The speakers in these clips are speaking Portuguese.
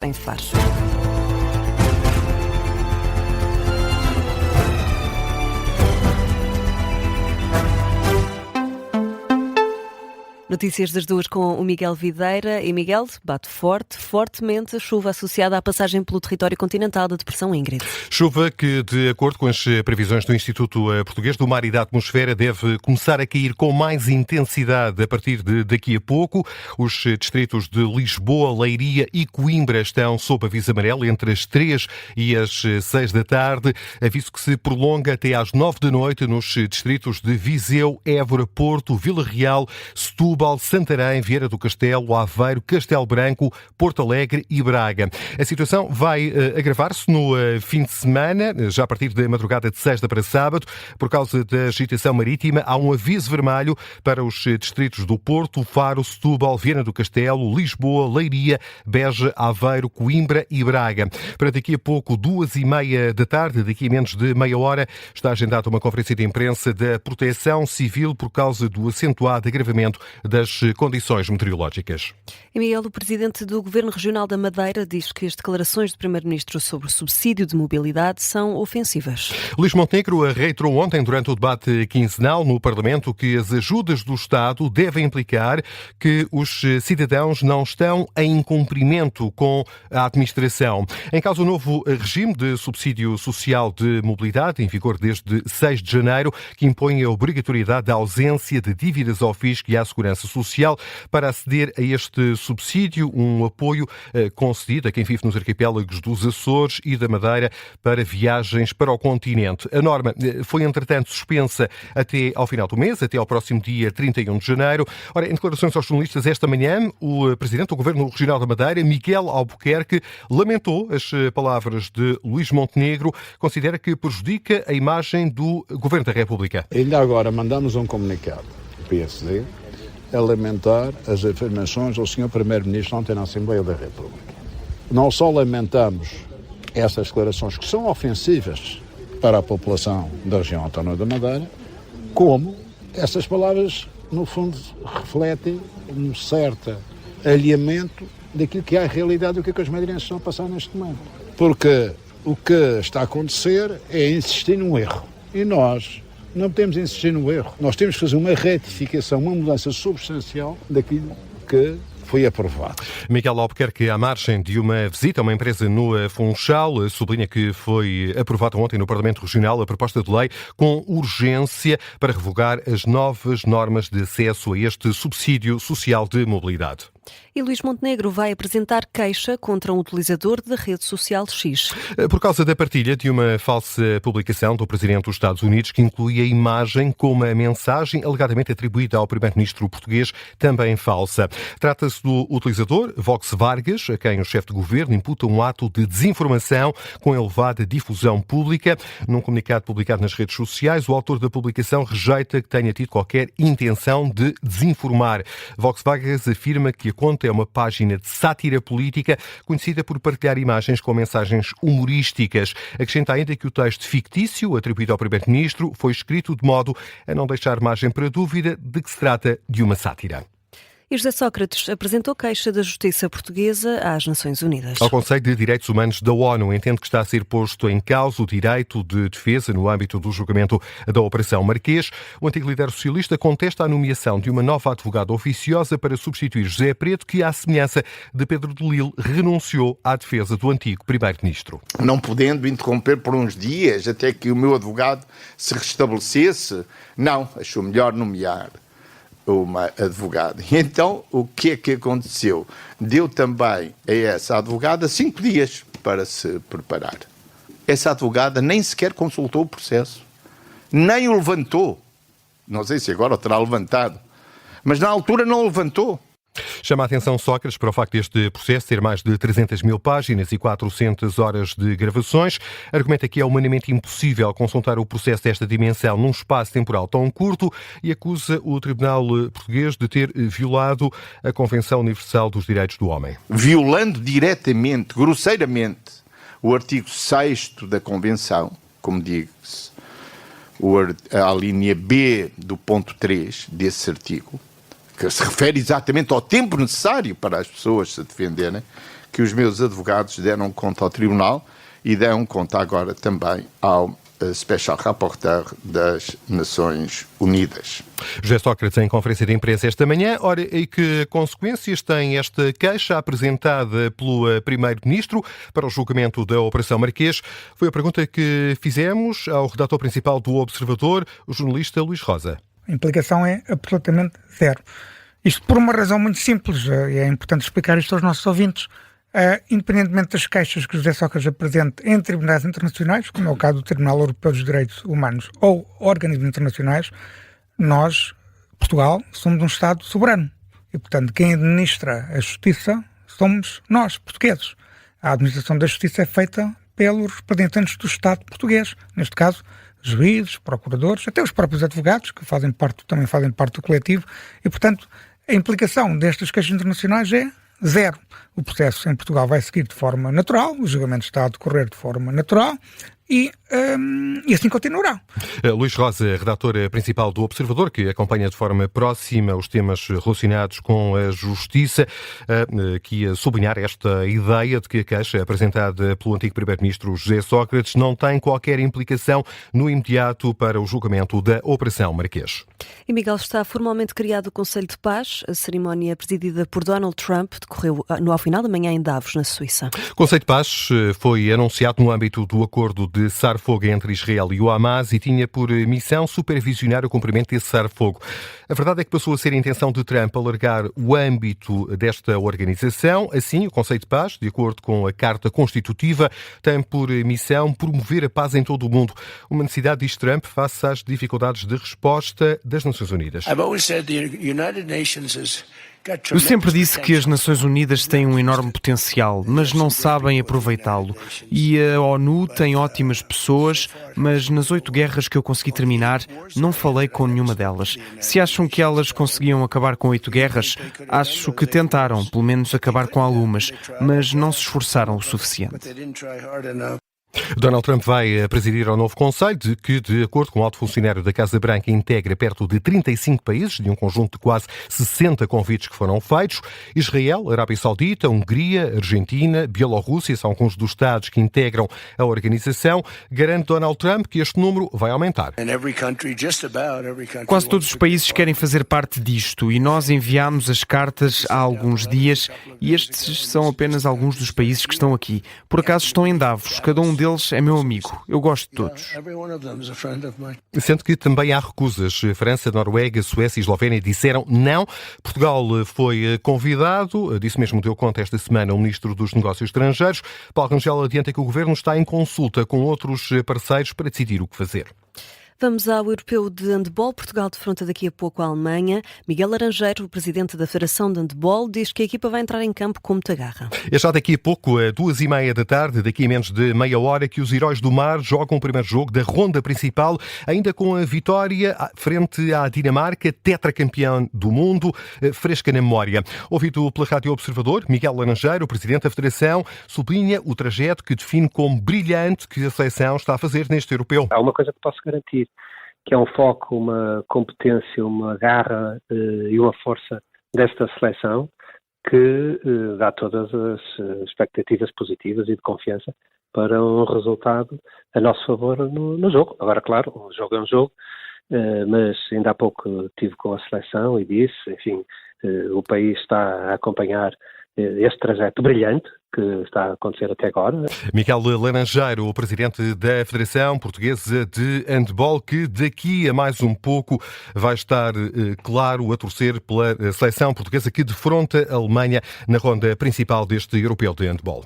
em Faro. Notícias das duas com o Miguel Videira. E Miguel, bate fortemente a chuva associada à passagem pelo território continental da depressão Ingrid. Chuva que, de acordo com as previsões do Instituto Português do Mar e da Atmosfera, deve começar a cair com mais intensidade a partir de daqui a pouco. Os distritos de Lisboa, Leiria e Coimbra estão sob aviso amarelo entre as 3 e as 6 da tarde. Aviso que se prolonga até às 9 da noite nos distritos de Viseu, Évora, Porto, Vila Real, Setúbal, Santarém, Vieira do Castelo, Aveiro, Castelo Branco, Porto Alegre e Braga. A situação vai agravar-se no fim de semana, já a partir da madrugada de sexta para sábado. Por causa da agitação marítima, há um aviso vermelho para os distritos do Porto, Faro, Setúbal, Viana do Castelo, Lisboa, Leiria, Beja, Aveiro, Coimbra e Braga. Para daqui a pouco, 2h30 da tarde, daqui a menos de meia hora, está agendada uma conferência de imprensa da Proteção Civil por causa do acentuado agravamento das condições meteorológicas. E Miguel, o presidente do Governo Regional da Madeira, diz que as declarações do primeiro-ministro sobre o subsídio de mobilidade são ofensivas. Luís Montenegro reiterou ontem, durante o debate quinzenal no Parlamento, que as ajudas do Estado devem implicar que os cidadãos não estão em incumprimento com a administração. Em causa o novo regime de subsídio social de mobilidade, em vigor desde 6 de janeiro, que impõe a obrigatoriedade da ausência de dívidas ao fisco e à segurança social para aceder a este subsídio, um apoio concedido a quem vive nos arquipélagos dos Açores e da Madeira para viagens para o continente. A norma foi, entretanto, suspensa até ao final do mês, até ao próximo dia 31 de janeiro. Ora, em declarações aos jornalistas esta manhã, o presidente do Governo Regional da Madeira, Miguel Albuquerque, lamentou as palavras de Luís Montenegro, considera que prejudica a imagem do Governo da República. Ainda agora mandamos um comunicado do PSD a lamentar as afirmações do Sr. Primeiro-Ministro ontem na Assembleia da República. Não só lamentamos essas declarações que são ofensivas para a população da região autónoma da Madeira, como essas palavras, no fundo, refletem um certo alinhamento daquilo que é a realidade do que os madeirenses estão a passar neste momento. Porque o que está a acontecer é insistir num erro. E nós não podemos insistir no erro. Nós temos que fazer uma retificação, uma mudança substancial daquilo que foi aprovado. Miguel Albuquerque, à margem de uma visita a uma empresa no Funchal, sublinha que foi aprovada ontem no Parlamento Regional a proposta de lei com urgência para revogar as novas normas de acesso a este subsídio social de mobilidade. E Luís Montenegro vai apresentar queixa contra um utilizador da rede social X. Por causa da partilha de uma falsa publicação do Presidente dos Estados Unidos que inclui a imagem com uma mensagem alegadamente atribuída ao Primeiro-Ministro português, também falsa. Trata-se do utilizador Vox Vargas, a quem o chefe de governo imputa um ato de desinformação com elevada difusão pública. Num comunicado publicado nas redes sociais, o autor da publicação rejeita que tenha tido qualquer intenção de desinformar. Vox Vargas afirma que a conta é uma página de sátira política conhecida por partilhar imagens com mensagens humorísticas. Acrescenta ainda que o texto fictício atribuído ao Primeiro-Ministro foi escrito de modo a não deixar margem para dúvida de que se trata de uma sátira. E José Sócrates apresentou queixa da Justiça Portuguesa às Nações Unidas. Ao Conselho de Direitos Humanos da ONU, entende que está a ser posto em causa o direito de defesa no âmbito do julgamento da Operação Marquês. O antigo líder socialista contesta a nomeação de uma nova advogada oficiosa para substituir José Preto, que, à semelhança de Pedro de Lille, renunciou à defesa do antigo Primeiro-Ministro. Não podendo interromper por uns dias até que o meu advogado se restabelecesse, não, achou melhor nomear uma advogada. E então, o que é que aconteceu? Deu também a essa advogada 5 dias para se preparar. Essa advogada nem sequer consultou o processo, nem o levantou. Não sei se agora o terá levantado, mas na altura não o levantou. Chama a atenção Sócrates para o facto deste processo ter mais de 300 mil páginas e 400 horas de gravações. Argumenta que é humanamente impossível consultar o processo desta dimensão num espaço temporal tão curto e acusa o Tribunal Português de ter violado a Convenção Universal dos Direitos do Homem. Violando diretamente, grosseiramente, o artigo 6º da Convenção, como diz a linha B do ponto 3 desse artigo, que se refere exatamente ao tempo necessário para as pessoas se defenderem, que os meus advogados deram conta ao Tribunal e deram conta agora também ao Special Rapporteur das Nações Unidas. José Sócrates em conferência de imprensa esta manhã. Ora, e que consequências tem esta queixa apresentada pelo Primeiro-Ministro para o julgamento da Operação Marquês? Foi a pergunta que fizemos ao redator principal do Observador, o jornalista Luís Rosa. A implicação é absolutamente zero. Isto por uma razão muito simples, e é importante explicar isto aos nossos ouvintes. Independentemente das queixas que José Sócrates apresente em tribunais internacionais, como é o caso do Tribunal Europeu dos Direitos Humanos ou organismos internacionais, nós, Portugal, somos um Estado soberano. E, portanto, quem administra a justiça somos nós, portugueses. A administração da justiça é feita pelos representantes do Estado português. Neste caso, juízes, procuradores, até os próprios advogados, que também fazem parte do coletivo. E, portanto, a implicação destas queixas internacionais é zero. O processo em Portugal vai seguir de forma natural, o julgamento está a decorrer de forma natural e assim continuará. Luís Rosa, redator principal do Observador, que acompanha de forma próxima os temas relacionados com a justiça, que ia sublinhar esta ideia de que a queixa apresentada pelo antigo Primeiro-Ministro José Sócrates não tem qualquer implicação no imediato para o julgamento da Operação Marquês. E Miguel, está formalmente criado o Conselho de Paz. A cerimónia presidida por Donald Trump decorreu ao final da manhã em Davos, na Suíça. O Conselho de Paz foi anunciado no âmbito do acordo de cessar-fogo entre Israel e o Hamas e tinha por missão supervisionar o cumprimento desse cessar-fogo. A verdade é que passou a ser a intenção de Trump alargar o âmbito desta organização. Assim, o Conselho de Paz, de acordo com a Carta Constitutiva, tem por missão promover a paz em todo o mundo. Uma necessidade, diz Trump, face às dificuldades de resposta das Nações Unidas. Eu sempre disse que as Nações Unidas têm um enorme potencial, mas não sabem aproveitá-lo. E a ONU tem ótimas pessoas, mas nas 8 guerras que eu consegui terminar, não falei com nenhuma delas. Se acham que elas conseguiam acabar com 8 guerras, acho que tentaram, pelo menos, acabar com algumas, mas não se esforçaram o suficiente. Donald Trump vai presidir ao novo Conselho, que, de acordo com o alto funcionário da Casa Branca, integra perto de 35 países, de um conjunto de quase 60 convites que foram feitos. Israel, Arábia Saudita, Hungria, Argentina, Bielorrússia são alguns dos Estados que integram a organização. Garante Donald Trump que este número vai aumentar. Quase todos os países querem fazer parte disto e nós enviámos as cartas há alguns dias e estes são apenas alguns dos países que estão aqui. Por acaso estão em Davos, cada um deles é meu amigo. Eu gosto de todos. Sendo que também há recusas. França, Noruega, Suécia e Eslovénia disseram não. Portugal foi convidado. Disso mesmo deu conta esta semana o Ministro dos Negócios Estrangeiros. Paulo Rangel adianta que o Governo está em consulta com outros parceiros para decidir o que fazer. Vamos ao Europeu de Handball. Portugal defronta daqui a pouco a Alemanha. Miguel Laranjeiro, o presidente da Federação de Handball, diz que a equipa vai entrar em campo com muita garra. É já daqui a pouco, às 2h30 da tarde, daqui a menos de meia hora, que os Heróis do Mar jogam o primeiro jogo da ronda principal, ainda com a vitória frente à Dinamarca, tetracampeão do mundo, fresca na memória. Ouvido pela Rádio Observador, Miguel Laranjeiro, o presidente da Federação, sublinha o trajeto que define como brilhante que a seleção está a fazer neste europeu. Há uma coisa que posso garantir, que é um foco, uma competência, uma garra e uma força desta seleção que dá todas as expectativas positivas e de confiança para um resultado a nosso favor no jogo. Agora, claro, o jogo é um jogo, mas ainda há pouco estive com a seleção e disse, enfim, o país está a acompanhar este trajeto brilhante que está a acontecer até agora. Miguel Laranjeiro, o presidente da Federação Portuguesa de Handball, que daqui a mais um pouco vai estar, claro, a torcer pela seleção portuguesa que defronta a Alemanha na ronda principal deste europeu de handball.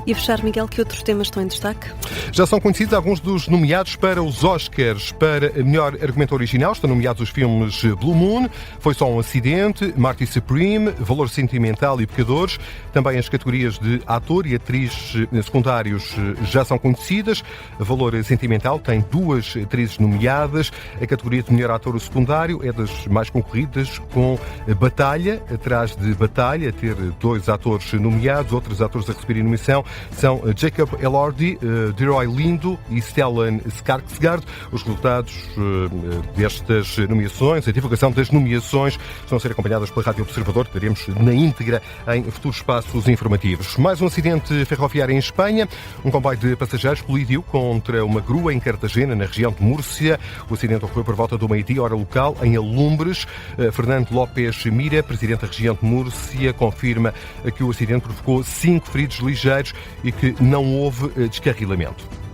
E a fechar, Miguel, que outros temas estão em destaque? Já são conhecidos alguns dos nomeados para os Oscars. Para melhor argumento original estão nomeados os filmes Blue Moon, Foi Só um Acidente, Marty Supreme, Valor Sentimental e Pecadores. Também as categorias de ator e atriz secundários já são conhecidas. Valor Sentimental tem 2 atrizes nomeadas. A categoria de melhor ator secundário é das mais concorridas, com Batalha, atrás de Batalha, ter 2 atores nomeados, outros atores a receberem nomeação. são Jacob Elordi, Leroy Lindo e Stellan Skarsgård. Os resultados destas nomeações, a divulgação das nomeações, estão a ser acompanhadas pela Rádio Observador, que teremos na íntegra em futuros espaços informativos. Mais um acidente ferroviário em Espanha. Um comboio de passageiros colidiu contra uma grua em Cartagena, na região de Múrcia. O acidente ocorreu por volta do meio-dia, hora local, em Alumbres. Fernando López Mira, presidente da região de Múrcia, confirma que o acidente provocou 5 feridos ligeiros e que não houve descarrilamento.